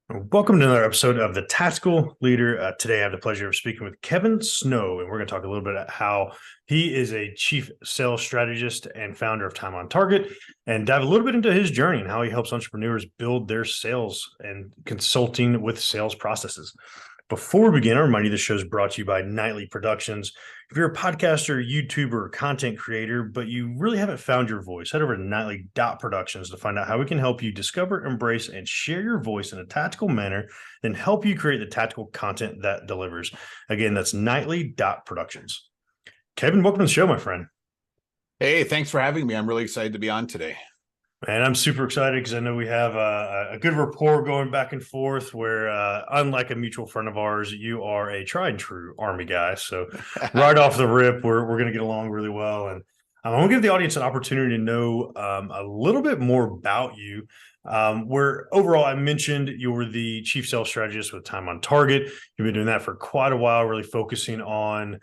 Welcome to another episode of The Tactical Leader. Today, I have the pleasure of speaking with Kevin Snow, and we're going to talk a little bit about how he is a chief sales strategist and founder of Time on Target, and dive a little bit into his journey and how he helps entrepreneurs build their sales and consulting with sales processes. Before we begin, I remind you the show is brought to you by Nightly Productions. If you're a podcaster, YouTuber, or content creator, but you really haven't found your voice, head over to nightly.productions to find out how we can help you discover, embrace, and share your voice in a tactical manner, then help you create the tactical content that delivers. Again, that's nightly.productions. Kevin, welcome to the show, my friend. Hey, thanks for having me. I'm really excited to be on today. And I'm super excited because I know we have a good rapport going back and forth where, unlike a mutual friend of ours, you are a tried and true Army guy. So right off the rip, we're going to get along really well. And I want to give the audience an opportunity to know a little bit more about you. Where overall, I mentioned you were the chief sales strategist with Time on Target. You've been doing that for quite a while, really focusing on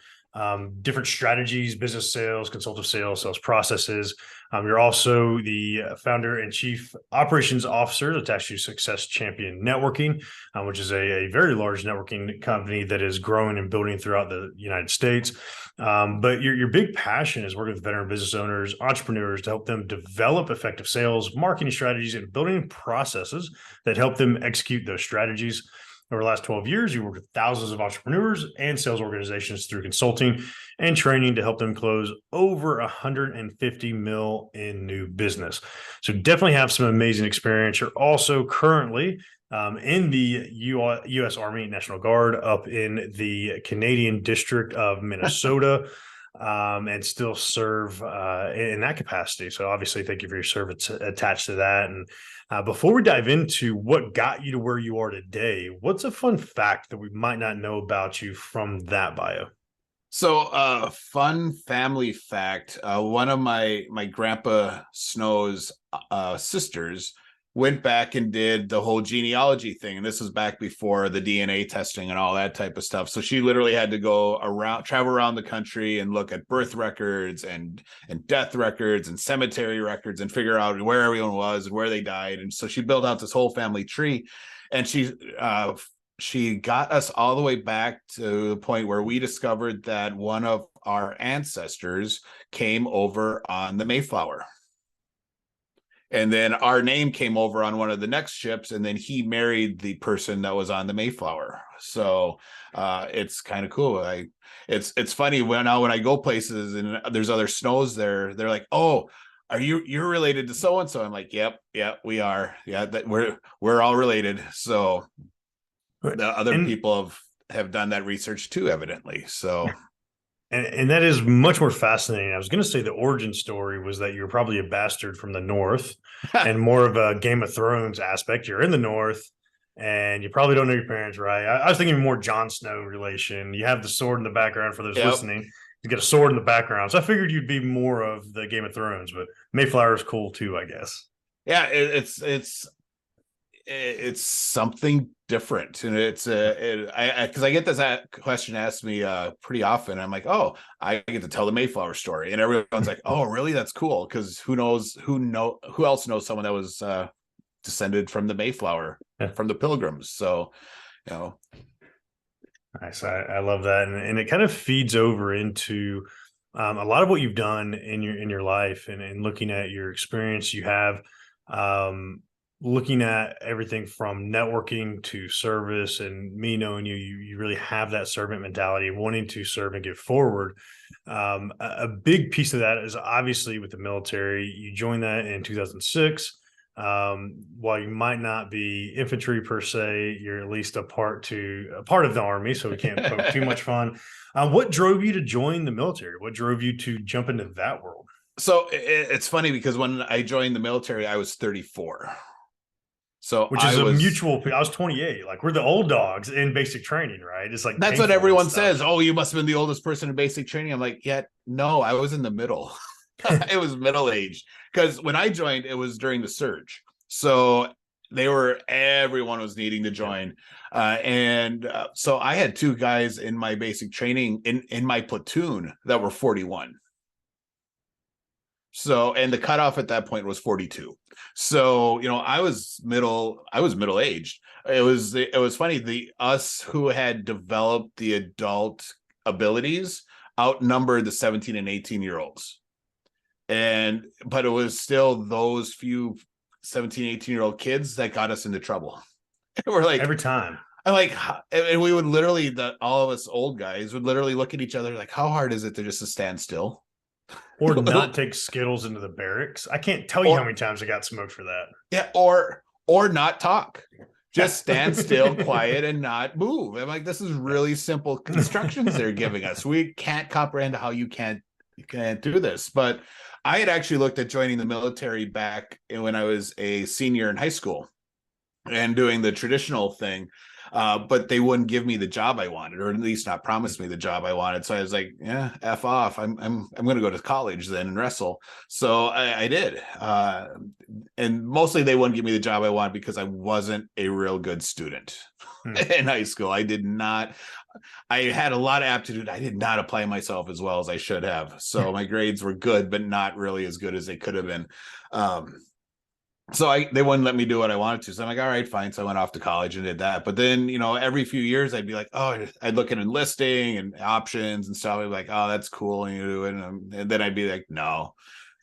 different strategies, business sales, consultative sales, sales processes. You're also the founder and chief operations officer attached to Success Champion Networking, which is a very large networking company that is growing and building throughout the United States. But your big passion is working with veteran business owners, entrepreneurs to help them develop effective sales, marketing strategies, and building processes that help them execute those strategies. Over the last 12 years, you worked with thousands of entrepreneurs and sales organizations through consulting and training to help them close over 150 mil in new business. So definitely have some amazing experience. You're also currently in the U.S. Army National Guard up in the Canadian District of Minnesota. And still serve in that capacity. So obviously, thank you for your service attached to that. And before we dive into what got you to where you are today, what's a fun fact that we might not know about you from that bio? So, fun family fact: one of my grandpa Snow's sisters went back and did the whole genealogy thing, and this was back before the DNA testing and all that type of stuff. So she literally had to travel around the country and look at birth records and death records and cemetery records and figure out where everyone was and where they died. And so she built out this whole family tree, and she got us all the way back to the point where we discovered that one of our ancestors came over on the Mayflower. And then our name came over on one of the next ships, and then he married the person that was on the Mayflower. So it's kind of cool. It's funny when I go places and there's other Snows there, they're like, "Oh, you're related to so and so?" I'm like, "Yep, we are. Yeah, that we're all related." So the other people have done that research too, evidently. So. And that is much more fascinating. I was going to say the origin story was that you're probably a bastard from the North and more of a Game of Thrones aspect. You're in the North and you probably don't know your parents, right? I was thinking more Jon Snow relation. You have the sword in the background for those listening. You get a sword in the background. So I figured you'd be more of the Game of Thrones, but Mayflower is cool too, I guess. Yeah, it's something different, and because I get this question asked me pretty often. I'm like, "Oh, I get to tell the Mayflower story," and everyone's like, "Oh, really? That's cool." Because who else knows someone that was descended from the Mayflower, from the Pilgrims? So, you know. Nice. I love that, and it kind of feeds over into a lot of what you've done in your life, and looking at your experience you have. Looking at everything from networking to service, and me knowing you really have that servant mentality, wanting to serve and give forward. A big piece of that is obviously with the military. You joined that in 2006. While you might not be infantry per se, you're at least a part of the Army, so we can't poke too much fun. What drove you to join the military? What drove you to jump into that world? So it's funny because when I joined the military, I was 34. So Which is mutual. I was 28. Like, we're the old dogs in basic training, right? It's like that's what everyone says. "Oh, you must have been the oldest person in basic training." I'm like, "Yeah, no, I was in the middle." It was middle aged, because when I joined, it was during the surge. So everyone was needing to join. So I had two guys in my basic training in my platoon that were 41. So, and the cutoff at that point was 42. So, I was middle aged. It was funny. The us who had developed the adult abilities outnumbered the 17 and 18-year olds. But it was still those few 17, 18-year-old kids that got us into trouble. We're like, Every time. I'm like, and we would literally, all of us old guys would literally look at each other like, how hard is it to just to stand still? Or not take Skittles into the barracks. I can't tell you how Or many times I got smoked for that. yeah, or not talk. Just stand still, quiet, and not move. I'm like, this is really simple instructions they're giving us. We can't comprehend how you can't do this. But I had actually looked at joining the military back when I was a senior in high school and doing the traditional thing. But they wouldn't give me the job I wanted, or at least not promise me the job I wanted. So I was like, yeah, F off. I'm going to go to college then and wrestle. So I did. And mostly they wouldn't give me the job I wanted because I wasn't a real good student in high school. I had a lot of aptitude. I did not apply myself as well as I should have. So my grades were good, but not really as good as they could have been. So they wouldn't let me do what I wanted to. So I'm like, all right, fine. So I went off to college and did that. But then, every few years I'd be like, oh, I'd look at enlisting and options and stuff. I'd be like, oh, that's cool. And you do it. And then I'd be like, no,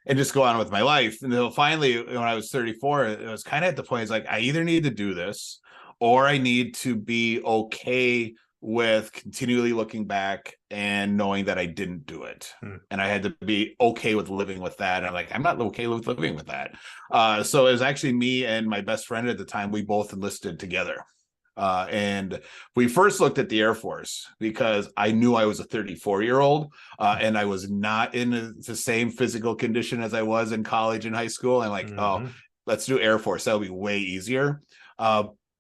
and just go on with my life. And then finally, when I was 34, it was kind of at the point, it's like, I either need to do this or I need to be okay with continually looking back and knowing that I didn't do it. And I had to be okay with living with that. And I'm like, I'm not okay with living with that. So it was actually me and my best friend at the time. We both enlisted together. And we first looked at the Air Force because I knew I was a 34-year-old and I was not in the same physical condition as I was in college and high school. I'm like, oh, let's do Air Force. That'll be way easier.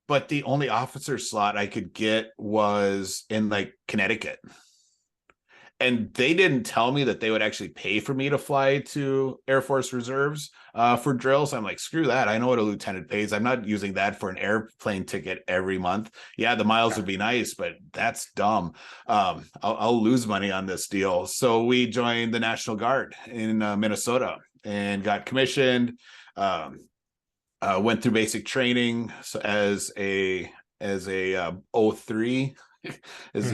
But the only officer slot I could get was in like Connecticut. And they didn't tell me that they would actually pay for me to fly to Air Force Reserves for drills. I'm like, screw that. I know what a lieutenant pays. I'm not using that for an airplane ticket every month. Yeah, the miles would be nice, but that's dumb. I'll lose money on this deal. So we joined the National Guard in Minnesota and got commissioned. Went through basic training as a O3 is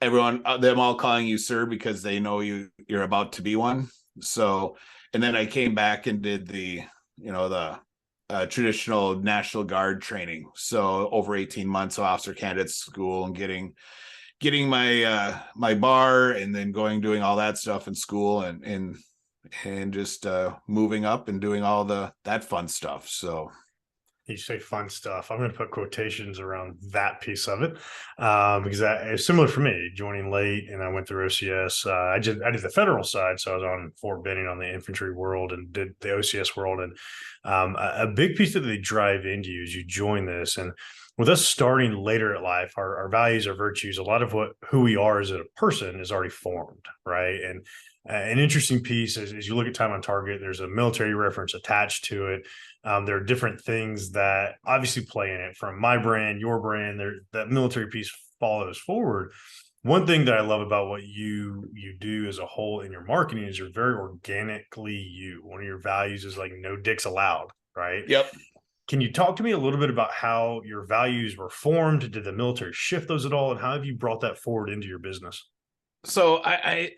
everyone, them all calling you sir because they know you're about to be one. So, and then I came back and did the traditional National Guard training. So over 18 months of officer candidate school and getting my bar and then doing all that stuff in school and just moving up and doing all that fun stuff. So you say fun stuff. I'm going to put quotations around that piece of it because it's similar for me. Joining late, and I went through OCS. I did the federal side, so I was on Fort Benning on the infantry world and did the OCS world. And a big piece that they drive into you as you join this, and with us starting later at life, our values, our virtues, a lot of who we are as a person is already formed, right? And an interesting piece is, as you look at time on target, there's a military reference attached to it. There are different things that obviously play in it from my brand, your brand. That military piece follows forward. One thing that I love about what you do as a whole in your marketing is you're very organically you. One of your values is like no dicks allowed, right? Yep. Can you talk to me a little bit about how your values were formed? Did the military shift those at all? And how have you brought that forward into your business? So I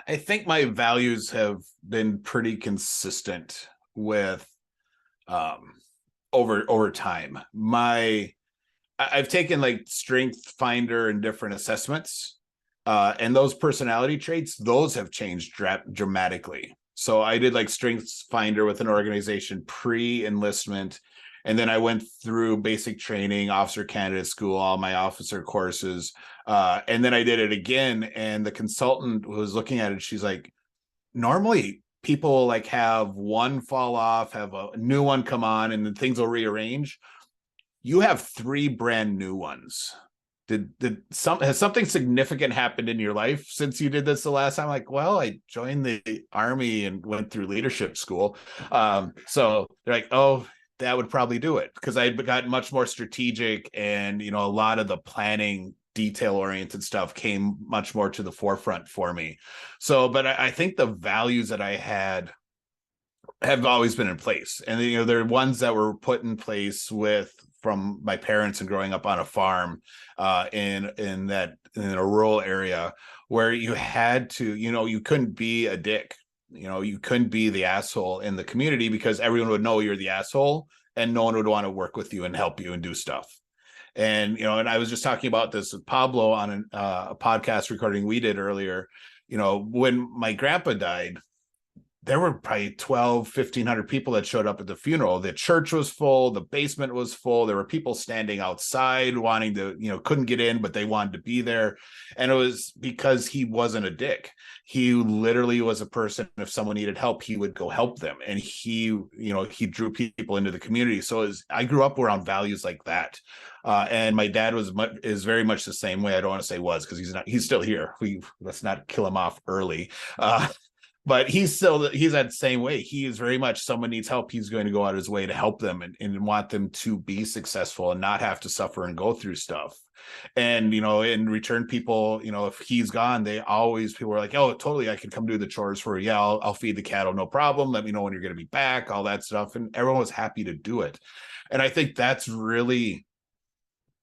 think my values have been pretty consistent with over time. I've taken like Strength Finder and different assessments, and those personality traits, those have changed dramatically. So I did like Strengths Finder with an organization pre-enlistment, and then I went through basic training, officer candidate school, all my officer courses, and then I did it again. And the consultant was looking at it. She's like, normally people like have one fall off, have a new one come on, and then things will rearrange. You have 3 brand new ones. Has something significant happened in your life since you did this the last time? Like, well, I joined the Army and went through leadership school. So they're like, oh, that would probably do it, because I got much more strategic, and a lot of the planning detail oriented stuff came much more to the forefront for me. So, but I think the values that I had have always been in place, and they're ones that were put in place with from my parents and growing up on a farm in a rural area where you had to, you couldn't be a dick. You couldn't be the asshole in the community because everyone would know you're the asshole and no one would want to work with you and help you and do stuff. And and I was just talking about this with Pablo on a podcast recording we did earlier. When my grandpa died, there were probably 1,200-1,500 people that showed up at the funeral. The church was full, the basement was full. There were people standing outside wanting to, couldn't get in, but they wanted to be there. And it was because he wasn't a dick. He literally was a person, if someone needed help, he would go help them. And he drew people into the community. So I grew up around values like that. And my dad is very much the same way. I don't want to say was, because he's still here. Let's not kill him off early. But he's that same way. He is very much, someone needs help, he's going to go out his way to help them and want them to be successful and not have to suffer and go through stuff. And, in return, people, if he's gone, people are like, oh, totally, I can come do the chores for you. Yeah, I'll feed the cattle, no problem. Let me know when you're going to be back, all that stuff. And everyone was happy to do it. And I think that's really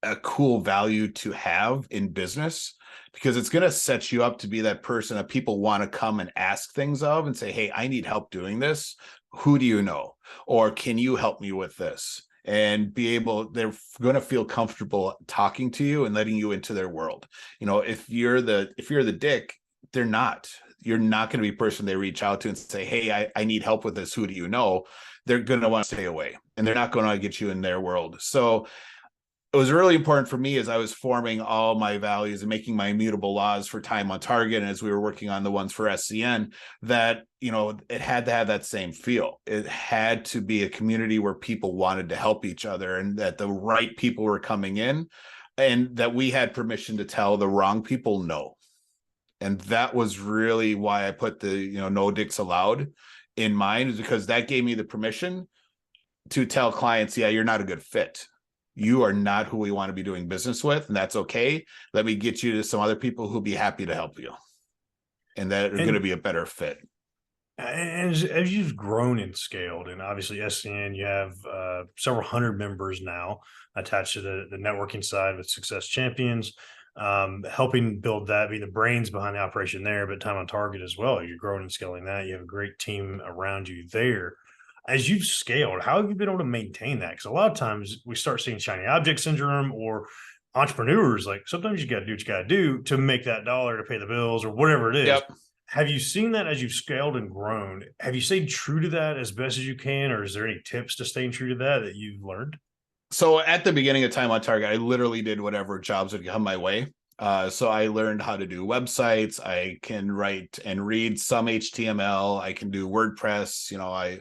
a cool value to have in business, because it's going to set you up to be that person that people want to come and ask things of and say, hey, I need help doing this. Who do you know? Or can you help me with this? And they're going to feel comfortable talking to you and letting you into their world. If you're the dick, you're not going to be a person they reach out to and say, hey, I need help with this. Who do you know? They're going to want to stay away, and they're not going to get you in their world. So it was really important for me as I was forming all my values and making my immutable laws for time on target. And as we were working on the ones for SCN, that, it had to have that same feel. It had to be a community where people wanted to help each other, and that the right people were coming in, and that we had permission to tell the wrong people no. And that was really why I put the, no dicks allowed in mind, is because that gave me the permission to tell clients, yeah, you're not a good fit. You are not who we want to be doing business with, and that's okay. Let me get you to some other people who'll be happy to help you, and that are going to be a better fit. And as you've grown and scaled, and obviously SCN, you have several hundred members now attached to the networking side with Success Champions, helping build that, be the brains behind the operation there, but time on target as well. You're growing and scaling that. You have a great team around you there. As you've scaled, how have you been able to maintain that? Because a lot of times we start seeing shiny object syndrome, or entrepreneurs, like, sometimes you got to do what you got to do to make that dollar to pay the bills or whatever it is. Yep. Have you seen that as you've scaled and grown? Have you stayed true to that as best as you can, or is there any tips to staying true to that you've learned? So at the beginning of time on target, I literally did whatever jobs would come my way. So I learned how to do websites. I can write and read some HTML. I can do WordPress.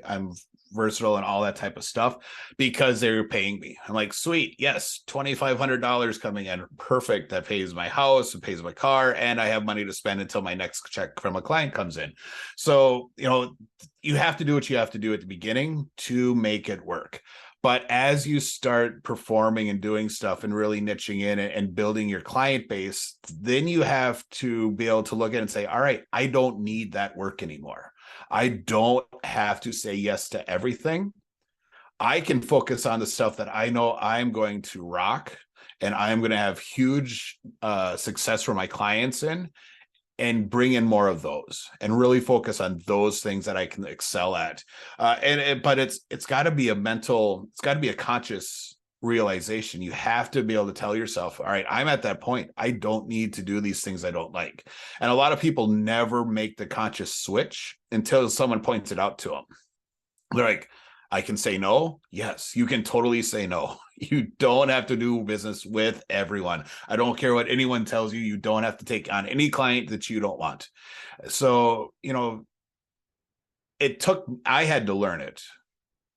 I'm versatile and all that type of stuff because they were paying me. I'm like, sweet, yes, $2,500 coming in, perfect. That pays my house, it pays my car, and I have money to spend until my next check from a client comes in. So you have to do what you have to do at the beginning to make it work. But as you start performing and doing stuff and really niching in and building your client base, then you have to be able to look at it and say, all right, I don't need that work anymore. I don't have to say yes to everything. I can focus on the stuff that I know I'm going to rock and I'm going to have huge success for my clients in, and bring in more of those and really focus on those things that I can excel at. But it's got to be it's got to be a conscious realization. You have to be able to tell yourself, all right, I'm at that point. I don't need to do these things I don't like. And a lot of people never make the conscious switch until someone points it out to them. They're like, I can say no. Yes, you can totally say no. You don't have to do business with everyone. I don't care what anyone tells you. You don't have to take on any client that you don't want. So, I had to learn it.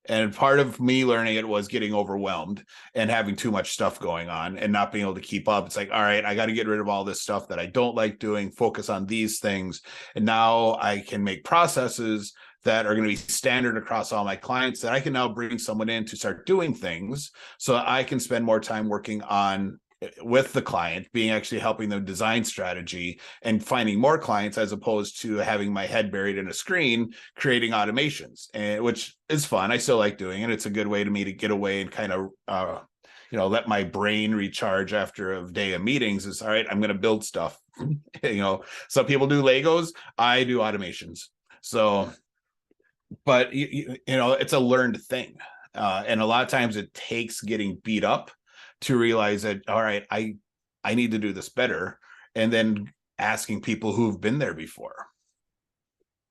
And part of me learning it was getting overwhelmed and having too much stuff going on and not being able to keep up. It's like, all right, I got to get rid of all this stuff that I don't like doing, focus on these things. And now I can make processes that are going to be standard across all my clients, that I can now bring someone in to start doing things so I can spend more time working on with the client, being actually helping them design strategy and finding more clients, as opposed to having my head buried in a screen creating automations, and which is fun. I still like doing it. It's a good way to me to get away and kind of let my brain recharge after a day of meetings. Is all right, I'm going to build stuff. Some people do Legos, I do automations. So, but it's a learned thing, and a lot of times it takes getting beat up to realize that, all right, I need to do this better, and then asking people who've been there before.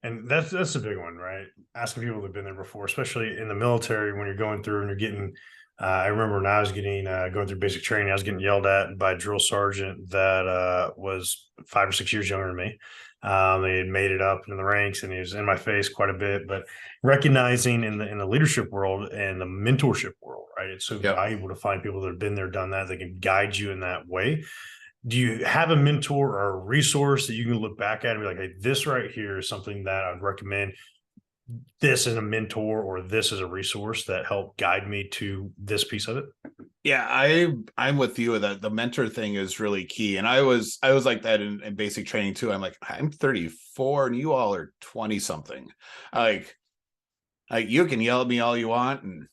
And that's a big one, right? Asking people who've been there before, especially in the military, when you're going through and you're getting. I remember when I was going through basic training, I was getting yelled at by a drill sergeant that was 5 or 6 years younger than me. They had made it up in the ranks, and he was in my face quite a bit. But recognizing in the leadership world and the mentorship world, right? It's so Yep. valuable to find people that have been there, done that, that can guide you in that way. Do you have a mentor or a resource that you can look back at and be like, hey, this right here is something that I'd recommend? This is a mentor, or this is a resource that helped guide me to this piece of it? Yeah, I'm with you. That the mentor thing is really key. And I was like that in basic training too. I'm like, I'm 34 and you all are 20 something. Like, you can yell at me all you want, and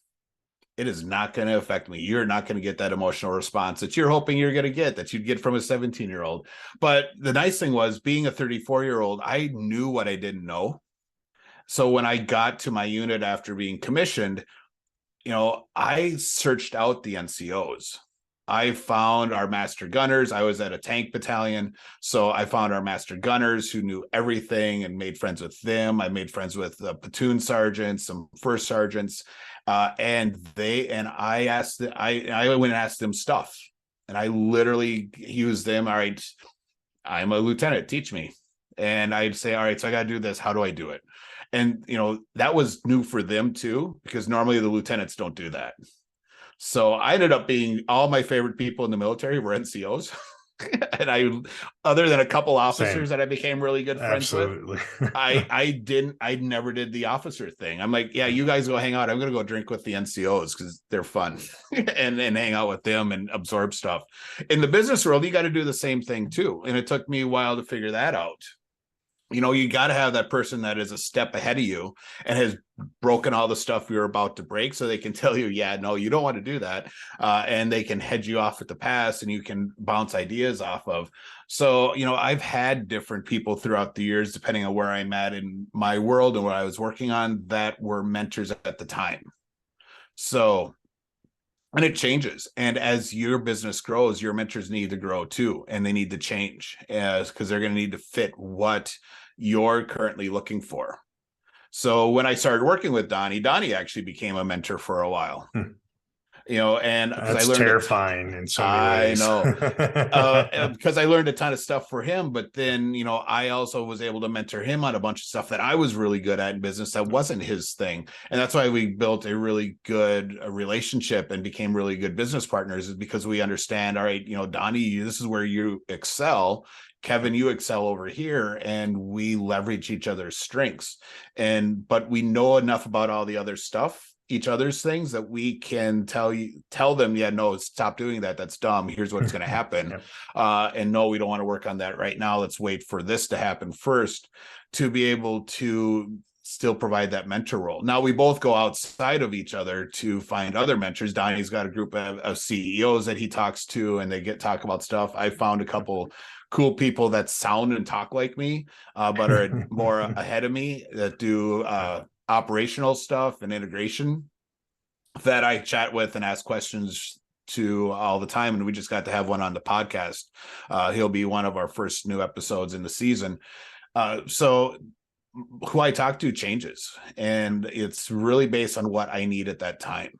it is not going to affect me. You're not going to get that emotional response that you're hoping you're going to get, that you'd get from a 17-year-old. But the nice thing was, being a 34-year-old, I knew what I didn't know. So when I got to my unit after being commissioned, I searched out the NCOs. I found our master gunners. I was at a tank battalion. So I found our master gunners who knew everything and made friends with them. I made friends with platoon sergeants, some first sergeants. And I asked, I went and asked them stuff, and I literally used them. All right, I'm a lieutenant, teach me. And I'd say, all right, so I got to do this. How do I do it? And, that was new for them too, because normally the lieutenants don't do that. So I ended up being, all my favorite people in the military were NCOs. And other than a couple officers Same. that I became really good friends with, Absolutely. I never did the officer thing. I'm like, yeah, you guys go hang out. I'm going to go drink with the NCOs because they're fun and hang out with them and absorb stuff. In the business world, you got to do the same thing too. And it took me a while to figure that out. You got to have that person that is a step ahead of you and has broken all the stuff you're about to break, so they can tell you, yeah, no, you don't want to do that. And they can head you off at the pass, and you can bounce ideas off of. So, I've had different people throughout the years, depending on where I'm at in my world and what I was working on, that were mentors at the time. So, and it changes. And as your business grows, your mentors need to grow too, and they need to change because they're going to need to fit what you're currently looking for. So when I started working with Donnie actually became a mentor for a while. And because I That's learned terrifying in so many I ways. know, because I learned a ton of stuff for him, but then, I also was able to mentor him on a bunch of stuff that I was really good at in business that wasn't his thing. And that's why we built a really good relationship and became really good business partners, is because we understand, all right, Donnie, this is where you excel. Kevin, you excel over here, and we leverage each other's strengths. But we know enough about all the other stuff, each other's things, that we can tell them, yeah, no, stop doing that. That's dumb. Here's what's going to happen. Yep. And no, we don't want to work on that right now. Let's wait for this to happen first, to be able to still provide that mentor role. Now we both go outside of each other to find other mentors. Donnie's got a group of CEOs that he talks to, and they talk about stuff. I found a couple cool people that sound and talk like me, but are more ahead of me, that do operational stuff and integration, that I chat with and ask questions to all the time. And we just got to have one on the podcast. He'll be one of our first new episodes in the season. So who I talk to changes, and it's really based on what I need at that time.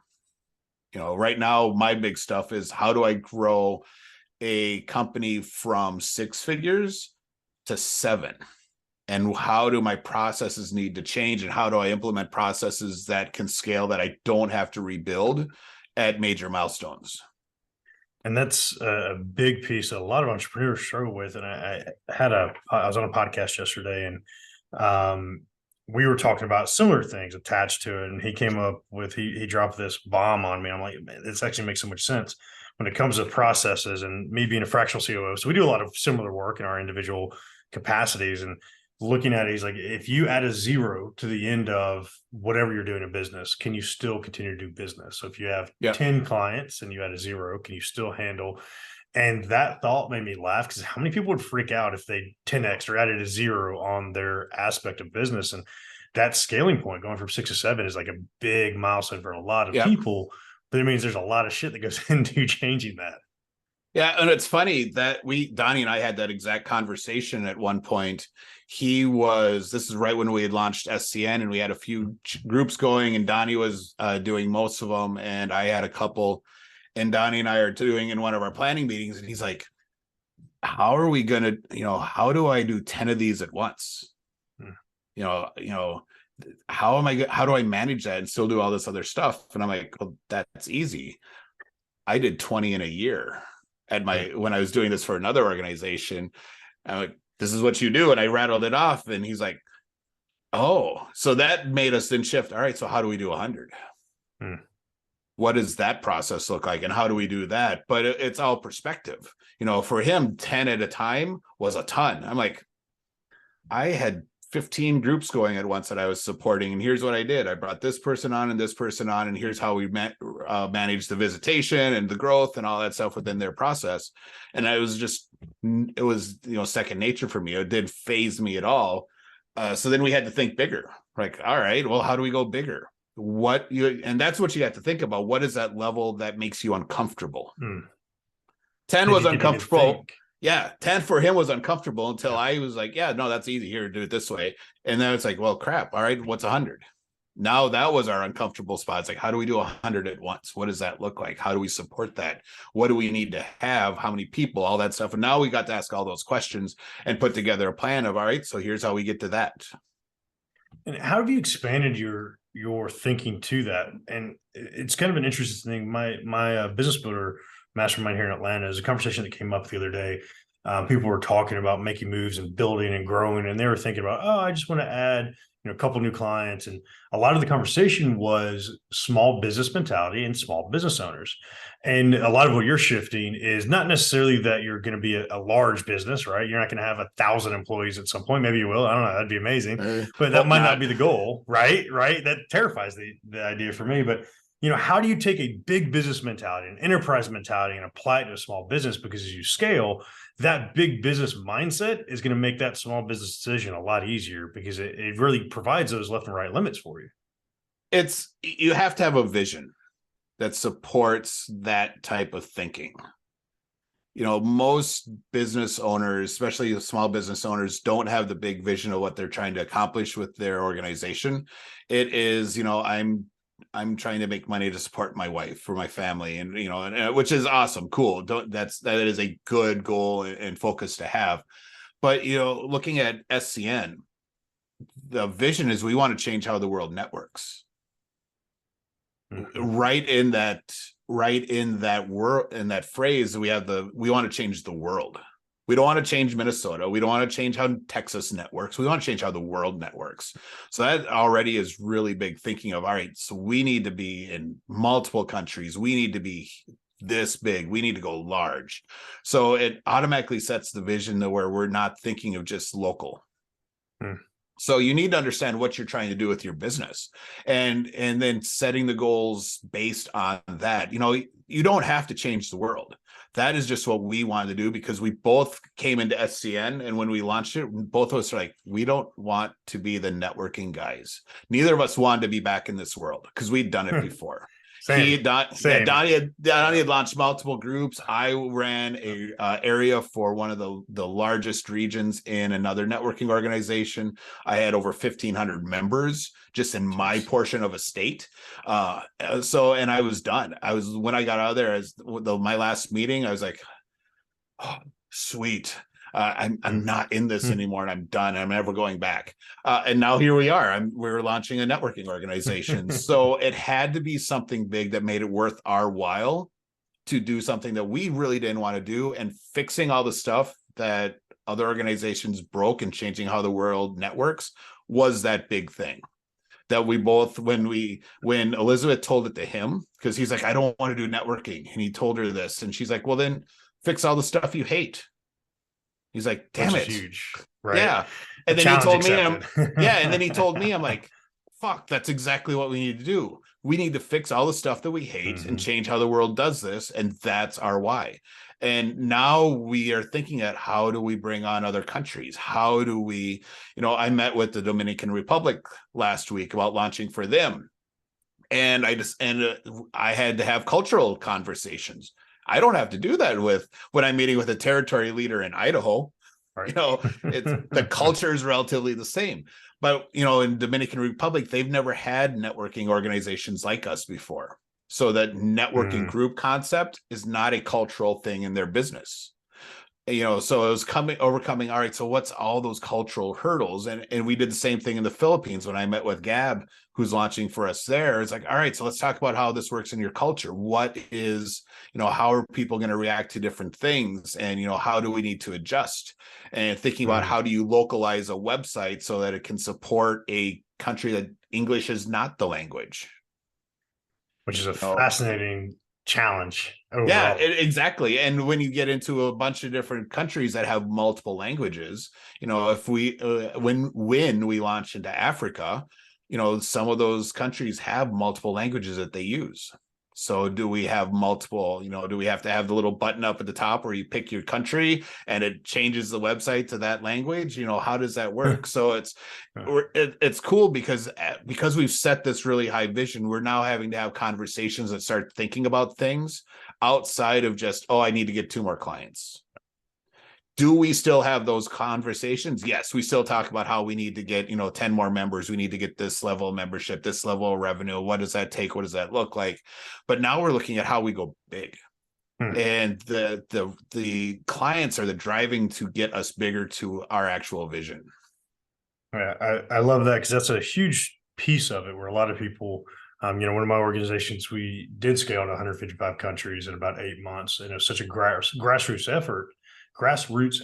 Right now, my big stuff is, how do I grow a company from 6 figures to 7? And how do my processes need to change? And how do I implement processes that can scale, that I don't have to rebuild at major milestones? And that's a big piece that a lot of entrepreneurs struggle with. And I was on a podcast yesterday, and we were talking about similar things attached to it. And he came up with, he dropped this bomb on me. I'm like, man, this actually makes so much sense. when it comes to processes and me being a fractional COO. So we do a lot of similar work in our individual capacities. And looking at it, he's like, if you add a zero to the end of whatever you're doing in business, can you still continue to do business? So if you have Yeah. 10 clients and you add a zero, can you still handle? And that thought made me laugh, because how many people would freak out if they 10x or added a zero on their aspect of business? And that scaling point going from 6 to 7 is like a big milestone for a lot of Yeah. people, but it means there's a lot of shit that goes into changing that. Yeah, and it's funny that Donnie and I had that exact conversation at one point. This is right when we had launched SCN, and we had a few groups going, and Donnie was doing most of them, and I had a couple, and Donnie and I are doing in one of our planning meetings, and he's like, how are we going to, how do I do 10 of these at once? You know, how do I manage that and still do all this other stuff? And I'm like, well, that's easy. I did 20 in a year when I was doing this for another organization. I'm like, this is what you do. And I rattled it off, and he's like, oh, so that made us then shift. All right, so how do we do 100? What does that process look like? And how do we do that? But it's all perspective. For him, 10 at a time was a ton. I'm like, I had 15 groups going at once that I was supporting. And here's what I did. I brought this person on and this person on, and here's how we managed the visitation and the growth and all that stuff within their process. And it was second nature for me. It didn't faze me at all. So then we had to think bigger. Like, all right, well, how do we go bigger? And that's what you have to think about. What is that level that makes you uncomfortable? 10 was uncomfortable. Yeah, 10 for him was uncomfortable until I was like, yeah, no, that's easy. Here, do it this way. And then it's like, well, crap. All right, what's 100? Now that was our uncomfortable spot. It's like, how do we do 100 at once? What does that look like? How do we support that? What do we need to have? How many people? All that stuff. And now we got to ask all those questions and put together a plan of, all right, so here's how we get to that. And how have you expanded your thinking to that? And it's kind of an interesting thing. My business builder mastermind here in Atlanta is a conversation that came up the other day. People were talking about making moves and building and growing, and they were thinking about, oh, I just want to add a couple new clients. And a lot of the conversation was small business mentality and small business owners. And a lot of what you're shifting is not necessarily that you're going to be a large business, right? You're not going to have 1,000 employees at some point. Maybe you will. I don't know. That'd be amazing, but that might not be the goal, right? Right. That terrifies the idea for me. But how do you take a big business mentality, an enterprise mentality, and apply it to a small business? Because as you scale, that big business mindset is going to make that small business decision a lot easier, because it really provides those left and right limits for you. You have to have a vision that supports that type of thinking. Most business owners, especially small business owners, don't have the big vision of what they're trying to accomplish with their organization. It is, I'm trying to make money to support my wife or my family, and which is awesome, cool. That is a good goal and focus to have. But looking at SCN, the vision is we want to change how the world networks. Right in that word, in that phrase, we want to change the world. We don't want to change Minnesota. We don't want to change how Texas networks. We want to change how the world networks. So that already is really big thinking of, all right, so we need to be in multiple countries. We need to be this big. We need to go large. So it automatically sets the vision to where we're not thinking of just local. So you need to understand what you're trying to do with your business, and then setting the goals based on that. You don't have to change the world. That is just what we wanted to do, because we both came into SCN, and when we launched it, both of us are like, we don't want to be the networking guys. Neither of us wanted to be back in this world, because we'd done it before. Donnie had launched multiple groups. I ran a area for one of the largest regions in another networking organization. I had over 1,500 members just in my portion of a state. And I was done. When I got out of there, my last meeting, I was like, oh, sweet. I'm not in this anymore, and I'm done. I'm never going back. And now here we are. We're launching a networking organization. So it had to be something big that made it worth our while to do something that we really didn't want to do, and fixing all the stuff that other organizations broke and changing how the world networks was that big thing. that we both, when Elizabeth told it to him, because he's like, I don't want to do networking, and he told her this, and she's like, well, then fix all the stuff you hate. He's like, Which damn is it. huge, right? Yeah. A And then he challenge told me, accepted. yeah. And then he told me, I'm like, fuck, that's exactly what we need to do. We need to fix all the stuff that we hate and change how the world does this. And that's our why. And now we are thinking at, how do we bring on other countries? How do we, I met with the Dominican Republic last week about launching for them. And I had to have cultural conversations. I don't have to do that when I'm meeting with a territory leader in Idaho. Right. It's the culture is relatively the same. But in Dominican Republic, they've never had networking organizations like us before. So that networking group concept is not a cultural thing in their business. So it was overcoming, all right, so what's all those cultural hurdles? And we did the same thing in the Philippines when I met with Gab, who's launching for us there. It's like, all right, so let's talk about how this works in your culture. What is, how are people going to react to different things? And, how do we need to adjust? And thinking about how do you localize a website so that it can support a country that English is not the language. Which is a fascinating challenge overall. Yeah, exactly. And when you get into a bunch of different countries that have multiple languages, if we when we launch into Africa, some of those countries have multiple languages that they use. So do we have multiple, do we have to have the little button up at the top where you pick your country and it changes the website to that language? How does that work? So it's cool because we've set this really high vision, we're now having to have conversations that start thinking about things outside of just, I need to get 2 more clients. Do we still have those conversations? Yes, we still talk about how we need to get, 10 more members. We need to get this level of membership, this level of revenue. What does that take? What does that look like? But now we're looking at how we go big. And the clients are the driving to get us bigger to our actual vision. Yeah, I love that, because that's a huge piece of it, where a lot of people, one of my organizations, we did scale to 155 countries in about 8 months. And it was such a grassroots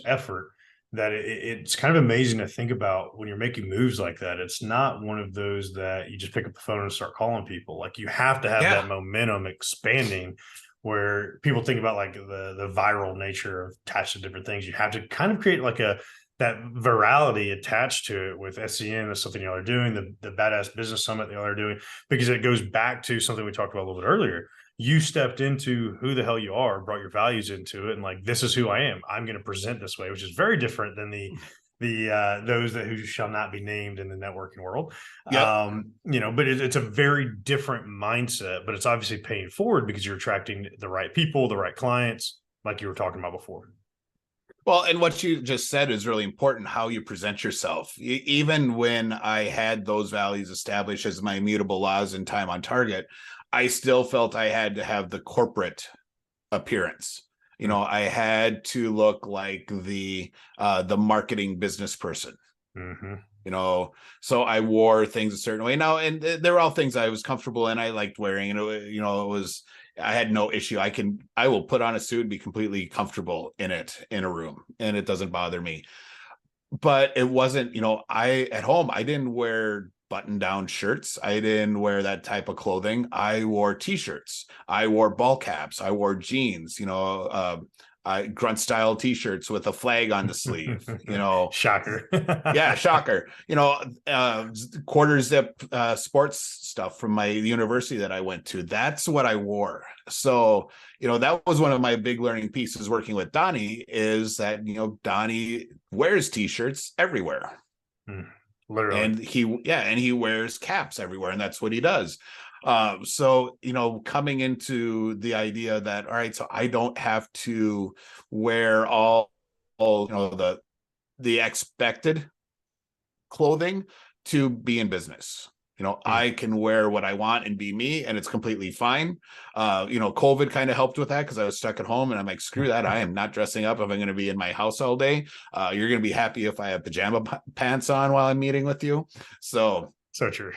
effort that it's kind of amazing to think about when you're making moves like that. It's not one of those that you just pick up the phone and start calling people. Like, you have to have that momentum expanding, where people think about like the viral nature of attached to different things. You have to kind of create like that virality attached to it with SCN. That's something y'all are doing, the Badass Business Summit y'all are doing, because it goes back to something we talked about a little bit earlier. You stepped into who the hell you are, brought your values into it, and like, this is who I am. I'm going to present this way, which is very different than those who shall not be named in the networking world. But it's a very different mindset, but it's obviously paying forward because you're attracting the right people, the right clients, like you were talking about before. Well, and what you just said is really important, how you present yourself. Even when I had those values established as my immutable laws and time on target, I still felt I had to have the corporate appearance. I had to look like the marketing business person. So I wore things a certain way now, and there were all things I was comfortable in. I liked wearing, I had no issue. I will put on a suit and be completely comfortable in a room, and it doesn't bother me. But it wasn't, at home, I didn't wear button-down shirts. I didn't wear that type of clothing. I wore t-shirts. I wore ball caps. I wore jeans, grunt style t-shirts with a flag on the sleeve, Shocker. Yeah, shocker. Quarter zip sports stuff from my university that I went to. That's what I wore. So, that was one of my big learning pieces working with Donnie, is that, Donnie wears t-shirts everywhere. Literally. And he wears caps everywhere, and that's what he does. So, coming into the idea that, all right, so I don't have to wear all the expected clothing to be in business. I can wear what I want and be me, and it's completely fine. COVID kind of helped with that, because I was stuck at home, and I'm like, screw that. I am not dressing up if I'm going to be in my house all day. You're going to be happy if I have pajama pants on while I'm meeting with you. So true.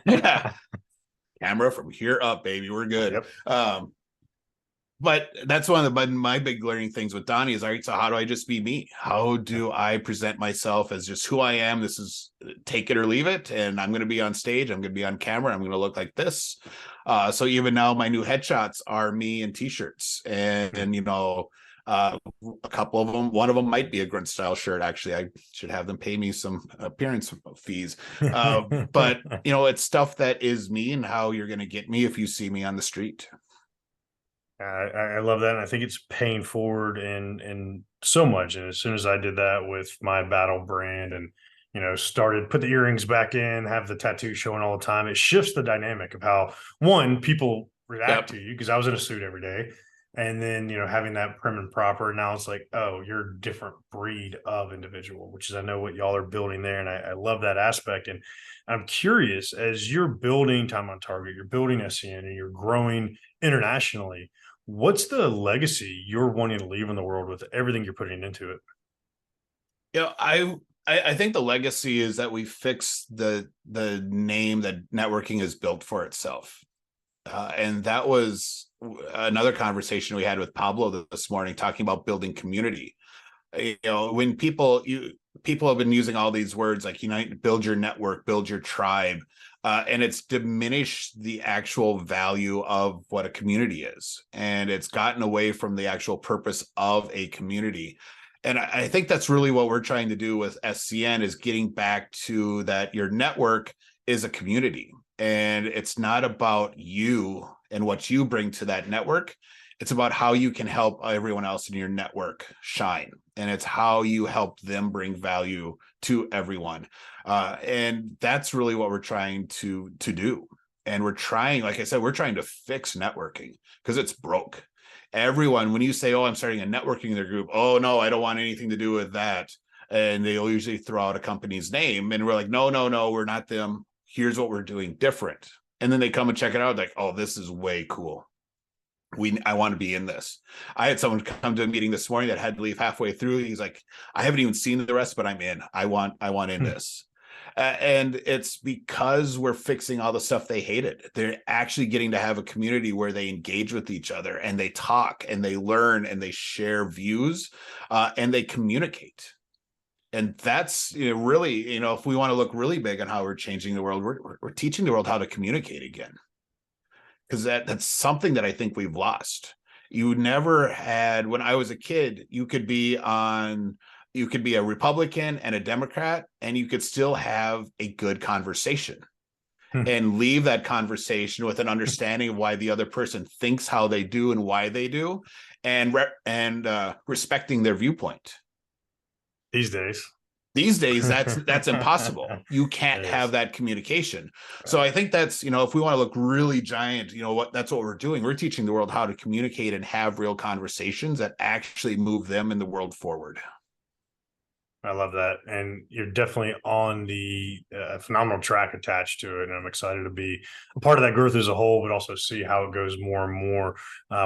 Yeah. Camera from here up, baby. We're good. Yep. But that's one of my big learning things with Donnie is, all right, so how do I just be me? How do I present myself as just who I am? This is take it or leave it. And I'm going to be on stage. I'm going to be on camera. I'm going to look like this. So even now my new headshots are me in t-shirts and a couple of them, one of them might be a grunt style shirt. Actually, I should have them pay me some appearance fees. But it's stuff that is me and how you're going to get me if you see me on the street. I love that. And I think it's paying forward in so much. And as soon as I did that with my battle brand and, started put the earrings back in, have the tattoo showing all the time, it shifts the dynamic of how one, people react Yep. to you because I was in a suit every day. And then, having that prim and proper, now it's like, oh, you're a different breed of individual, which is I know what y'all are building there. And I love that aspect. And I'm curious, as you're building Time on Target, you're building SEN and you're growing internationally, what's the legacy you're wanting to leave in the world with everything you're putting into it? I think the legacy is that we fix the name that networking is built for itself. And that was another conversation we had with Pablo this morning, talking about building community. When people have been using all these words like unite, build your network, build your tribe, and it's diminished the actual value of what a community is, and it's gotten away from the actual purpose of a community. And I think that's really what we're trying to do with SCN, is getting back to that your network is a community, and it's not about you and what you bring to that network. It's about how you can help everyone else in your network shine. And it's how you help them bring value to everyone. And that's really what we're trying to do. And we're trying, like I said, we're trying to fix networking because it's broke. Everyone, when you say, oh, I'm starting a networking in their group, oh, no, I don't want anything to do with that. And they'll usually throw out a company's name. And we're like, no, we're not them. Here's what we're doing different. And then they come and check it out like, oh, this is way cool. I want to be in this. I had someone come to a meeting this morning that had to leave halfway through. He's like, I haven't even seen the rest, but I'm in. I want in this. And it's because we're fixing all the stuff they hated. They're actually getting to have a community where they engage with each other and they talk and they learn and they share views and they communicate. And that's really, if we want to look really big on how we're changing the world, we're teaching the world how to communicate again. Because that's something that I think we've lost. You never had, when I was a kid, you could be a Republican and a Democrat, and you could still have a good conversation and leave that conversation with an understanding of why the other person thinks how they do and why they do, and respecting their viewpoint. These days that's impossible. You can't have that communication. So I think that's, if we want to look really giant, that's what we're doing. We're teaching the world how to communicate and have real conversations that actually move them in the world forward. I love that. And you're definitely on the phenomenal track attached to it. And I'm excited to be a part of that growth as a whole, but also see how it goes more and more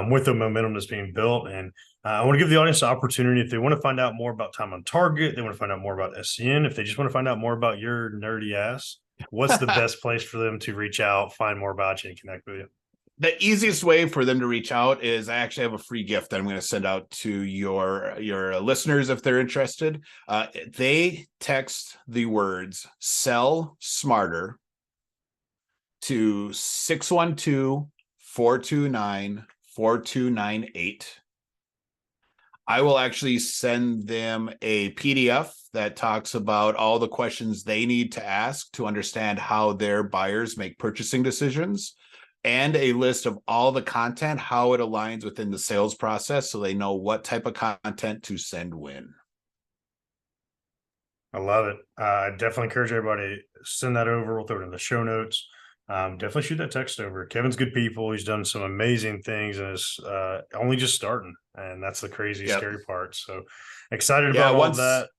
with the momentum that's being built. And I want to give the audience the opportunity, if they want to find out more about Time on Target, they want to find out more about SCN, if they just want to find out more about your nerdy ass, what's the best place for them to reach out, find more about you, and connect with you? The easiest way for them to reach out is I actually have a free gift that I'm going to send out to your listeners if they're interested. They text the words "sell smarter" to 612-429-4298. I will actually send them a PDF that talks about all the questions they need to ask to understand how their buyers make purchasing decisions, and a list of all the content, how it aligns within the sales process, so they know what type of content to send when. I love it. I definitely encourage everybody, send that over. We'll throw it in the show notes. Definitely shoot that text over. Kevin's good people. He's done some amazing things and is only just starting. And that's the crazy, scary part. So excited about all that.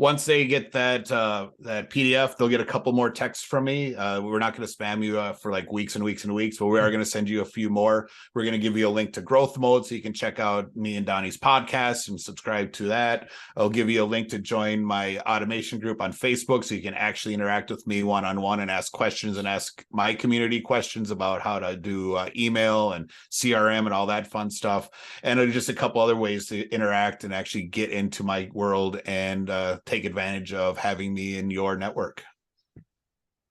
once they get that PDF, they'll get a couple more texts from me. We're not going to spam you for like weeks and weeks and weeks, but we are going to send you a few more. We're going to give you a link to Growth Mode so you can check out me and Donnie's podcast and subscribe to that. I'll give you a link to join my automation group on Facebook so you can actually interact with me one-on-one and ask questions and ask my community questions about how to do email and CRM and all that fun stuff. And just a couple other ways to interact and actually get into my world and take advantage of having me in your network.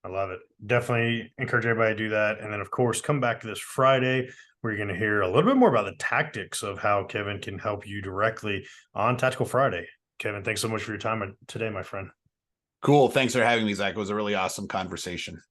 I love it. Definitely encourage everybody to do that. And then, of course, come back to this Friday. We're going to hear a little bit more about the tactics of how Kevin can help you directly on Tactical Friday. Kevin, thanks so much for your time today, my friend. Cool. Thanks for having me, Zach. It was a really awesome conversation.